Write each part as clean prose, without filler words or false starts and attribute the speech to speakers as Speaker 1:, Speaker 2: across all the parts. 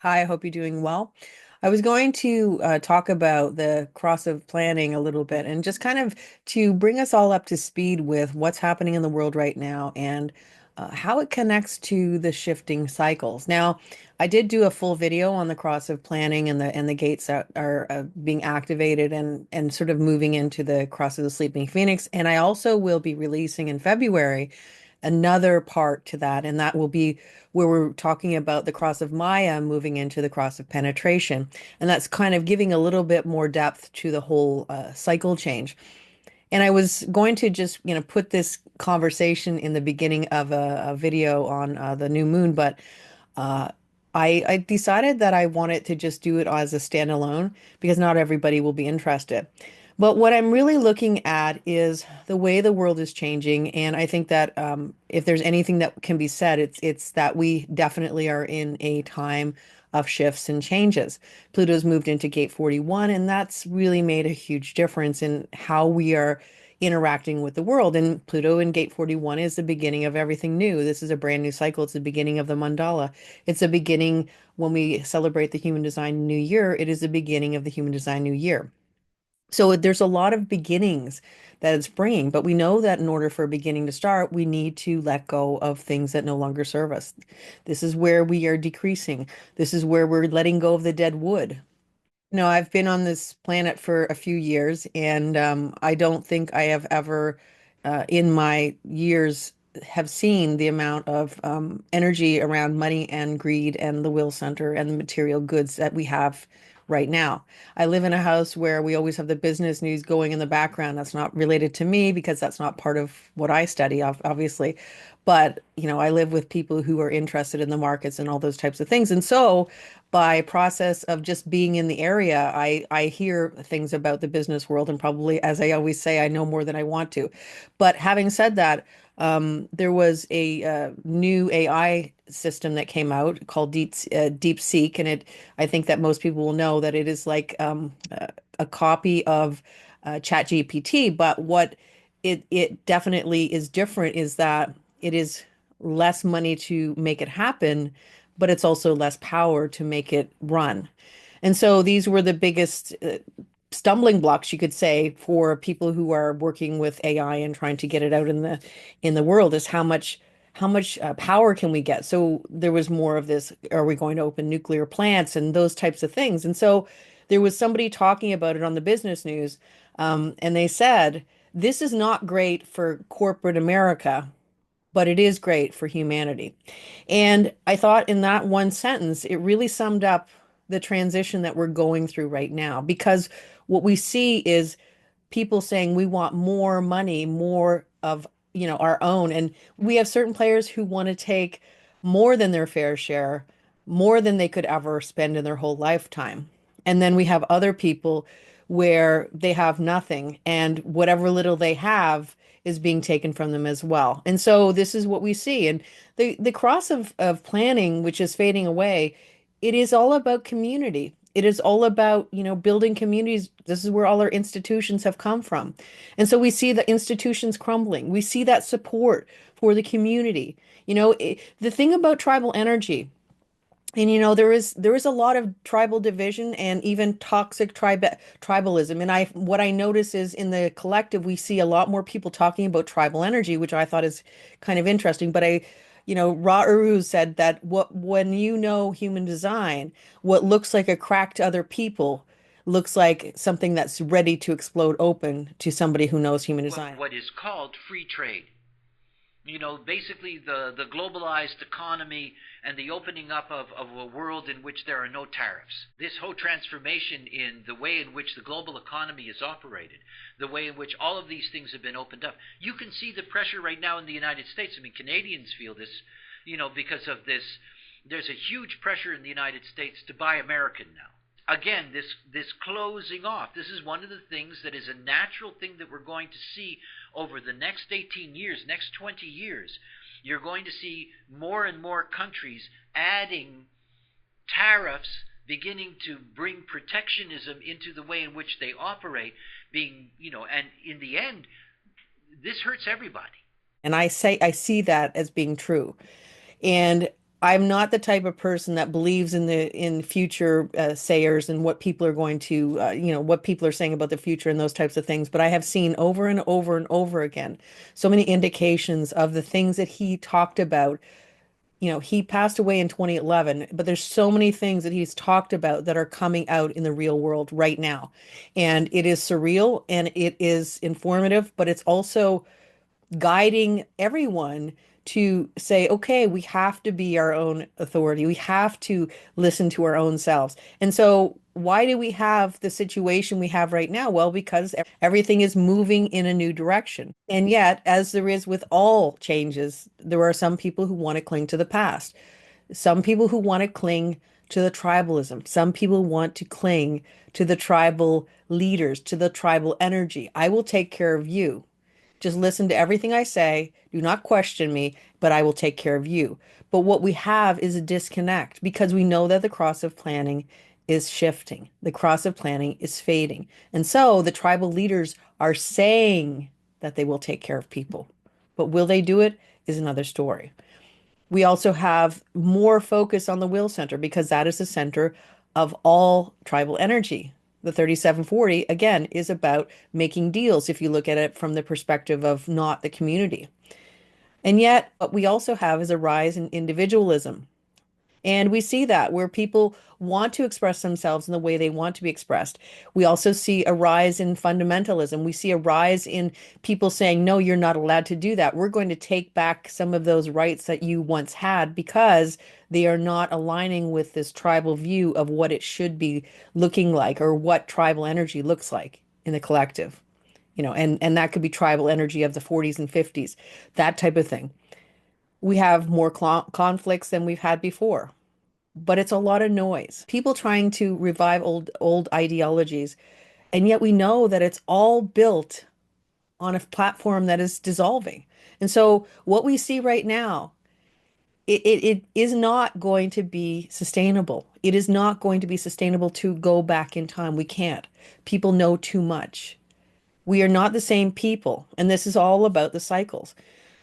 Speaker 1: Hi, I hope you're doing well. I was going to talk about the cross of planning a little bit and just kind of to bring us all up to speed with what's happening in the world right now and how it connects to the shifting cycles. Now, I did do a full video on the cross of planning and the gates that are being activated and sort of moving into the cross of the sleeping phoenix. And I also will be releasing in February another part to that, and that will be where we're talking about the cross of Maya moving into the cross of penetration. And that's kind of giving a little bit more depth to the whole cycle change. And I was going to just, put this conversation in the beginning of a video on the new moon, but uh, I decided that I wanted to just do it as a standalone because not everybody will be interested. But what I'm really looking at is the way the world is changing, and I think that if there's anything that can be said, it's that we definitely are in a time of shifts and changes. Pluto's moved into Gate 41, and that's really made a huge difference in how we are interacting with the world. And Pluto in Gate 41 is the beginning of everything new. This is a brand new cycle. It's the beginning of the mandala. It's the beginning when we celebrate the Human Design New Year. It is the beginning of the Human Design New Year. So there's a lot of beginnings that it's bringing, but we know that in order for a beginning to start, we need to let go of things that no longer serve us. This is where we are decreasing. This is where we're letting go of the dead wood. No, I've been on this planet for a few years, and I don't think I have ever, in my years, have seen the amount of energy around money and greed and the will center and the material goods that we have right now. I live in a house where we always have the business news going in the background. That's not related to me because that's not part of what I study, obviously. But, I live with people who are interested in the markets and all those types of things. And so, by process of just being in the area, I hear things about the business world, and probably, as I always say, I know more than I want to. But having said that, there was a new AI system that came out called DeepSeek, and I think that most people will know that it is like a copy of ChatGPT. But what it definitely is different is that it is less money to make it happen, but it's also less power to make it run. And so these were the biggest stumbling blocks, you could say, for people who are working with AI and trying to get it out in the world is how much power can we get? So there was more of this, are we going to open nuclear plants and those types of things? And so there was somebody talking about it on the business news, and they said, this is not great for corporate America, but it is great for humanity. And I thought in that one sentence, it really summed up the transition that we're going through right now. Because what we see is people saying we want more money, more of, our own. And we have certain players who want to take more than their fair share, more than they could ever spend in their whole lifetime. And then we have other people where they have nothing, and whatever little they have is being taken from them as well. And so this is what we see. And the cross of planning, which is fading away, it is all about community. It is all about, building communities. This is where all our institutions have come from. And so we see the institutions crumbling. We see that support for the community. The thing about tribal energy, and there is a lot of tribal division and even toxic tribalism. And I what I notice is in the collective we see a lot more people talking about tribal energy, which I thought is kind of interesting. But Ra Uru said that when human design, what looks like a crack to other people looks like something that's ready to explode open to somebody who knows human design.
Speaker 2: What is called free trade. Basically the globalized economy and the opening up of a world in which there are no tariffs. This whole transformation in the way in which the global economy is operated, the way in which all of these things have been opened up. You can see the pressure right now in the United States. I mean, Canadians feel this, because of this. There's a huge pressure in the United States to buy American now. Again, this closing off. This is one of the things that is a natural thing that we're going to see over the next 18 years, next 20 years. You're going to see more and more countries adding tariffs, beginning to bring protectionism into the way in which they operate, and in the end, this hurts everybody.
Speaker 1: And I see that as being true. And I'm not the type of person that believes in future sayers and what people are going to, what people are saying about the future and those types of things. But I have seen over and over and over again so many indications of the things that he talked about. He passed away in 2011, but there's so many things that he's talked about that are coming out in the real world right now. And it is surreal and it is informative, but it's also guiding everyone to say, okay, we have to be our own authority. We have to listen to our own selves. And so, why do we have the situation we have right now? Well, because everything is moving in a new direction. And yet, as there is with all changes, there are some people who want to cling to the past, some people who want to cling to the tribalism, some people want to cling to the tribal leaders, to the tribal energy. I will take care of you. Just listen to everything I say. Do not question me, but I will take care of you. But what we have is a disconnect because we know that the cross of planning is shifting. The cross of planning is fading. And so the tribal leaders are saying that they will take care of people. But will they do it is another story. We also have more focus on the will center because that is the center of all tribal energy. The 3740, again, is about making deals if you look at it from the perspective of not the community. And yet, what we also have is a rise in individualism. And we see that where people want to express themselves in the way they want to be expressed. We also see a rise in fundamentalism. We see a rise in people saying, no, you're not allowed to do that. We're going to take back some of those rights that you once had because they are not aligning with this tribal view of what it should be looking like or what tribal energy looks like in the collective. And that could be tribal energy of the 40s and 50s, that type of thing. We have more conflicts than we've had before, but it's a lot of noise. People trying to revive old ideologies, and yet we know that it's all built on a platform that is dissolving. And so what we see right now, it is not going to be sustainable. It is not going to be sustainable to go back in time. We can't. People know too much. We are not the same people, and this is all about the cycles.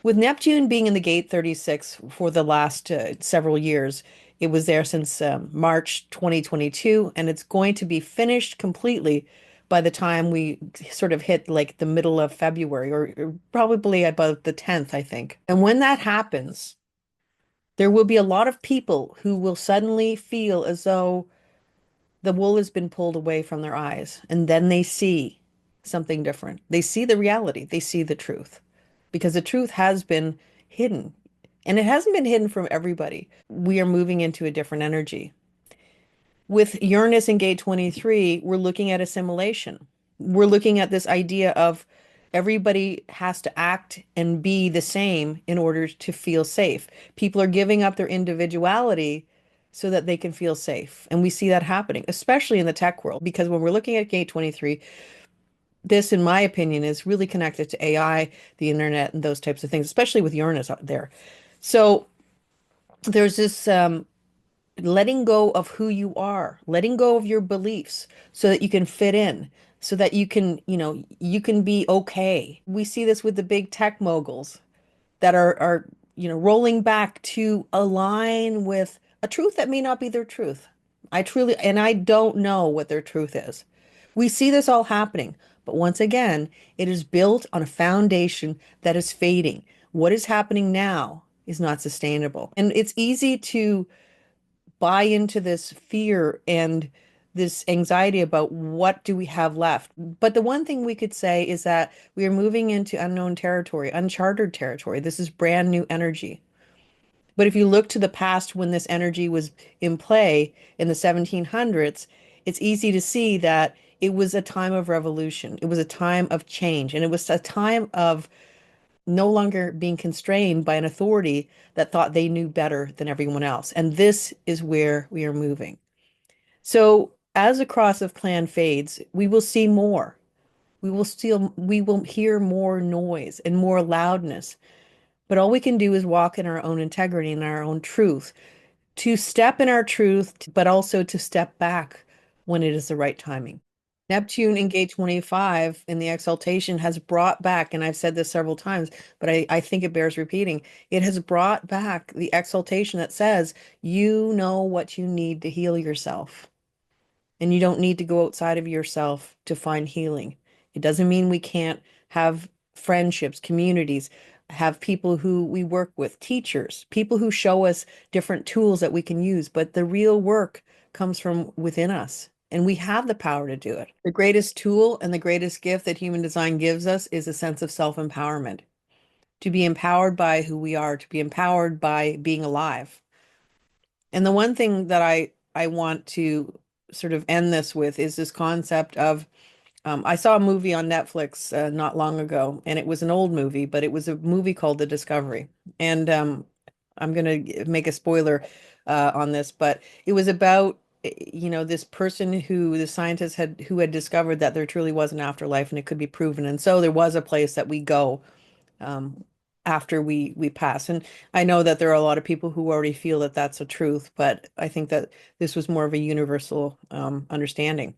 Speaker 1: With Neptune being in the gate 36 for the last several years, it was there since March 2022, and it's going to be finished completely by the time we sort of hit like the middle of February, or probably about the 10th, I think. And when that happens, there will be a lot of people who will suddenly feel as though the wool has been pulled away from their eyes, and then they see something different. They see the reality, they see the truth, because the truth has been hidden, and it hasn't been hidden from everybody. We are moving into a different energy. With Uranus in gate 23, we're looking at assimilation. We're looking at this idea of everybody has to act and be the same in order to feel safe. People are giving up their individuality so that they can feel safe. And we see that happening, especially in the tech world, because when we're looking at gate 23, this, in my opinion, is really connected to AI, the internet, and those types of things, especially with Uranus out there. So there's this letting go of who you are, letting go of your beliefs so that you can fit in, so that you can be okay. We see this with the big tech moguls that are rolling back to align with a truth that may not be their truth. I don't know what their truth is. We see this all happening, but once again, it is built on a foundation that is fading. What is happening now is not sustainable. And it's easy to buy into this fear and this anxiety about what do we have left. But the one thing we could say is that we are moving into unknown territory, uncharted territory. This is brand new energy. But if you look to the past when this energy was in play in the 1700s, it's easy to see that it was a time of revolution. It was a time of change, and it was a time of no longer being constrained by an authority that thought they knew better than everyone else. And this is where we are moving. So as the cross of clan fades, we will see more. We will hear more noise and more loudness. But all we can do is walk in our own integrity and our own truth, to step in our truth, but also to step back when it is the right timing. Neptune in gate 25 in the exaltation has brought back, and I've said this several times, but I think it bears repeating. It has brought back the exaltation that says you know what you need to heal yourself. And you don't need to go outside of yourself to find healing. It doesn't mean we can't have friendships, communities, have people who we work with, teachers, people who show us different tools that we can use. But the real work comes from within us, and we have the power to do it. The greatest tool and the greatest gift that human design gives us is a sense of self-empowerment, to be empowered by who we are, to be empowered by being alive. And the one thing that I want to sort of end this with is this concept of I saw a movie on Netflix not long ago, and it was an old movie, but it was a movie called The Discovery. And I'm going to make a spoiler on this, but it was about this person who the scientists had who had discovered that there truly was an afterlife and it could be proven. And so there was a place that we go um, after we pass. And I know that there are a lot of people who already feel that that's a truth, but I think that this was more of a universal understanding.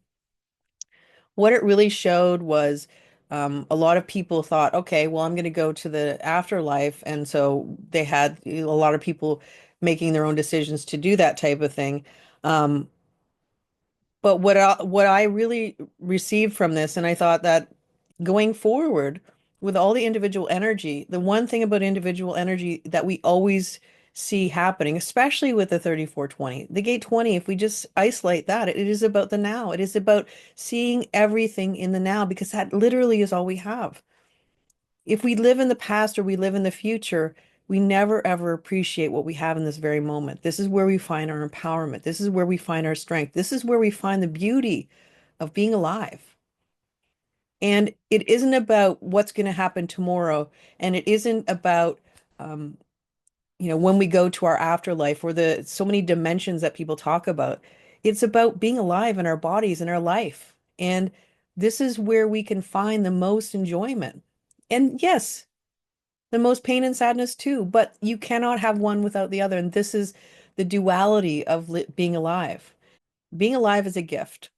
Speaker 1: What it really showed was a lot of people thought, okay, well, I'm going to go to the afterlife. And so they had a lot of people making their own decisions to do that type of thing. Um, but what I really received from this, and I thought that going forward with all the individual energy, the one thing about individual energy that we always see happening, especially with the 3420, the gate 20, if we just isolate that, it is about the now. It is about seeing everything in the now because that literally is all we have. If we live in the past or we live in the future, we never ever appreciate what we have in this very moment. This is where we find our empowerment. This is where we find our strength. This is where we find the beauty of being alive. And it isn't about what's going to happen tomorrow. And it isn't about, um, when we go to our afterlife or the so many dimensions that people talk about. It's about being alive in our bodies and our life. And this is where we can find the most enjoyment. And yes, the most pain and sadness too, but you cannot have one without the other. And this is the duality of being alive. Being alive is a gift.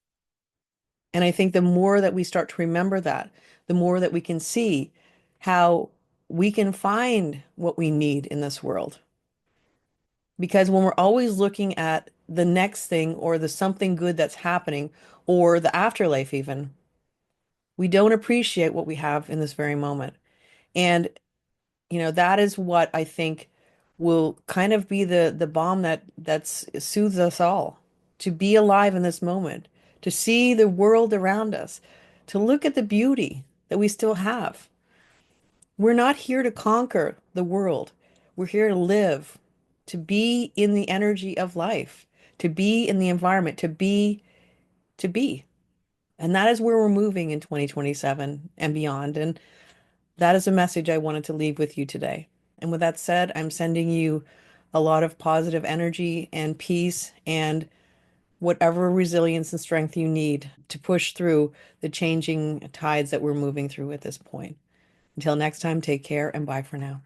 Speaker 1: And I think the more that we start to remember that, the more that we can see how we can find what we need in this world. Because when we're always looking at the next thing or the something good that's happening or the afterlife even, we don't appreciate what we have in this very moment. And that is what I think will kind of be the balm that soothes us all to be alive in this moment, to see the world around us, to look at the beauty that we still have. We're not here to conquer the world. We're here to live, to be in the energy of life, to be in the environment, to be. And that is where we're moving in 2027 and beyond. And that is a message I wanted to leave with you today. And with that said, I'm sending you a lot of positive energy and peace and whatever resilience and strength you need to push through the changing tides that we're moving through at this point. Until next time, take care and bye for now.